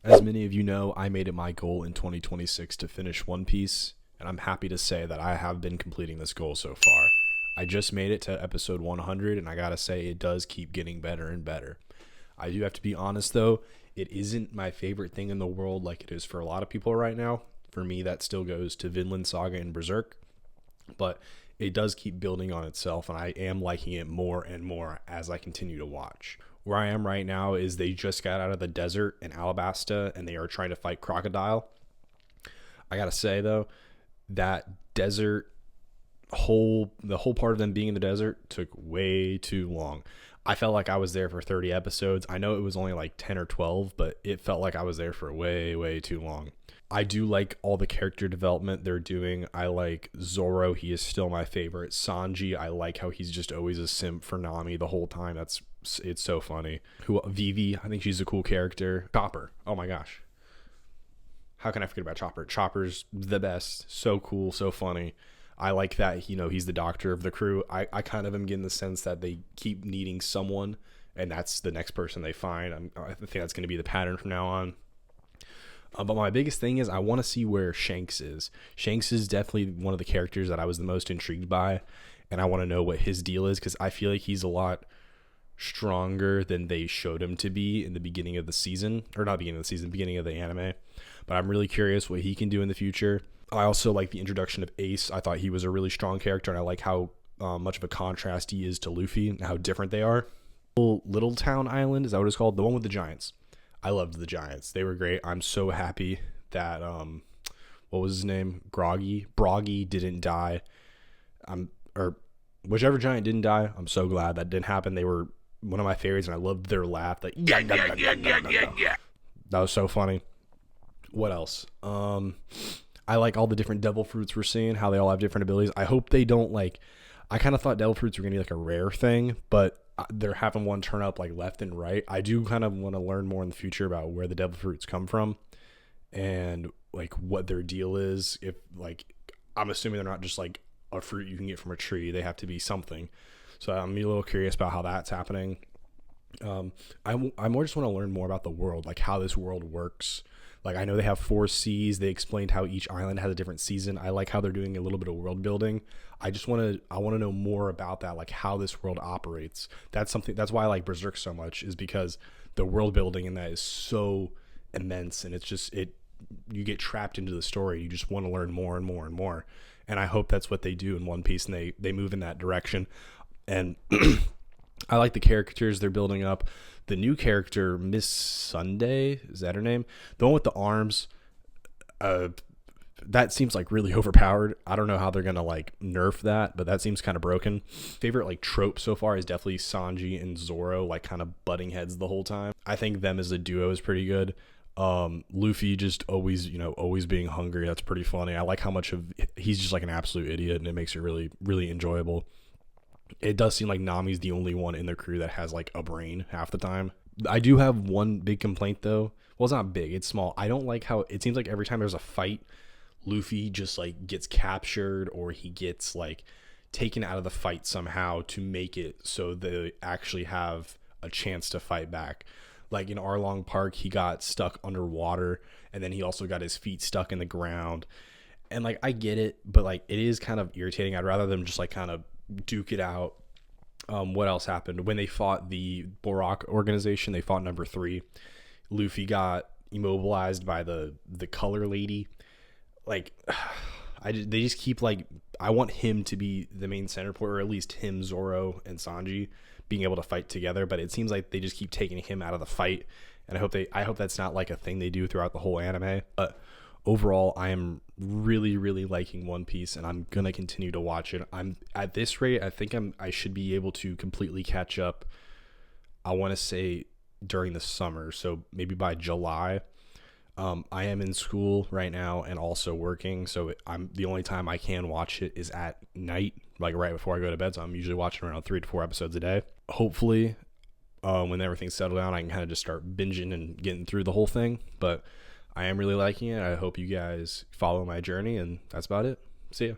As many of you know, I made it my goal in 2026 to finish One Piece, and I'm happy to say that I have been completing this goal so far. I just made it to episode 100, and I gotta say, it does keep getting better and better. I do have to be honest though, it isn't my favorite thing in the world like it is for a lot of people right now. For me, that still goes to Vinland Saga and Berserk, but it does keep building on itself, and I am liking it more and more as I continue to watch. Where I am right now is they just got out of the desert in Alabasta, and they are trying to fight Crocodile. I gotta say though, that desert the whole part of them being in the desert took way too long. I felt like I was there for 30 episodes. I know it was only like 10 or 12, but it felt like I was there for way too long. I do like all the character development they're doing. I like Zoro. He is still my favorite. Sanji, I like how he's just always a simp for Nami the whole time. It's so funny. Vivi, I think she's a cool character. Chopper. Oh my gosh. How can I forget about Chopper? Chopper's the best. So cool, so funny. I like that, he's the doctor of the crew. I kind of am getting the sense that they keep needing someone, and that's the next person they find. I think that's going to be the pattern from now on. But my biggest thing is I want to see where Shanks is. Shanks is definitely one of the characters that I was the most intrigued by, and I want to know what his deal is because I feel like he's a lot stronger than they showed him to be in the beginning of the season, or not beginning of the season, beginning of the anime. But I'm really curious what he can do in the future. I also like the introduction of Ace. I thought he was a really strong character, and I like how much of a contrast he is to Luffy and how different they are. Little Town Island, is that what it's called? The one with the giants. I loved the giants. They were great. I'm so happy that what was his name? Broggy didn't die. Or whichever giant didn't die. I'm so glad that didn't happen. They were one of my favorites, and I loved their laugh. Like yeah. That was so funny. What else? I like all the different devil fruits we're seeing, how they all have different abilities. I hope they don't I kind of thought devil fruits were going to be like a rare thing, but they're having one turn up like left and right. I do kind of want to learn more in the future about where the devil fruits come from and like what their deal is. If I'm assuming they're not just like a fruit you can get from a tree. They have to be something. So I'm a little curious about how that's happening. I more just want to learn more about the world, like how this world works. Like I know they have 4 seas. They explained how each island has a different season. I like how they're doing a little bit of world building. I want to know more about that, like how this world operates. That's why I like Berserk so much, is because the world building in that is so immense, and you get trapped into the story. You just want to learn more and more and more. And I hope that's what they do in One Piece, and they move in that direction. And I like the characters they're building up. The new character, Miss Sunday, is that her name? The one with the arms, that seems like really overpowered. I don't know how they're gonna nerf that, but that seems kind of broken. Favorite trope so far is definitely Sanji and Zoro kind of butting heads the whole time. I think them as a duo is pretty good. Luffy just always being hungry. That's pretty funny. I like how much he's just like an absolute idiot, and it makes it really, really enjoyable. It does seem like Nami's the only one in the crew that has a brain half the time. I do have one big complaint though. Well, it's not big, it's small. I don't like how it seems like every time there's a fight, Luffy just gets captured, or he gets taken out of the fight somehow to make it so they actually have a chance to fight back. Like in Arlong Park, he got stuck underwater, and then he also got his feet stuck in the ground. And I get it, but it is kind of irritating. I'd rather them just kind of duke it out. What else happened when they fought the Borak organization? They fought number 3. Luffy got immobilized by the color lady. They just keep I want him to be the main center point, or at least him, Zoro, and Sanji being able to fight together. But it seems like they just keep taking him out of the fight, and I hope that's not a thing they do throughout the whole anime. But overall, I am really, really liking One Piece, and I'm gonna continue to watch it. I'm at this rate, I think I should be able to completely catch up. I want to say during the summer, so maybe by July. I am in school right now and also working, so the only time I can watch it is at night, right before I go to bed. So I'm usually watching around 3 to 4 episodes a day. Hopefully, when everything's settled down, I can kind of just start binging and getting through the whole thing. But I am really liking it. I hope you guys follow my journey, and that's about it. See ya.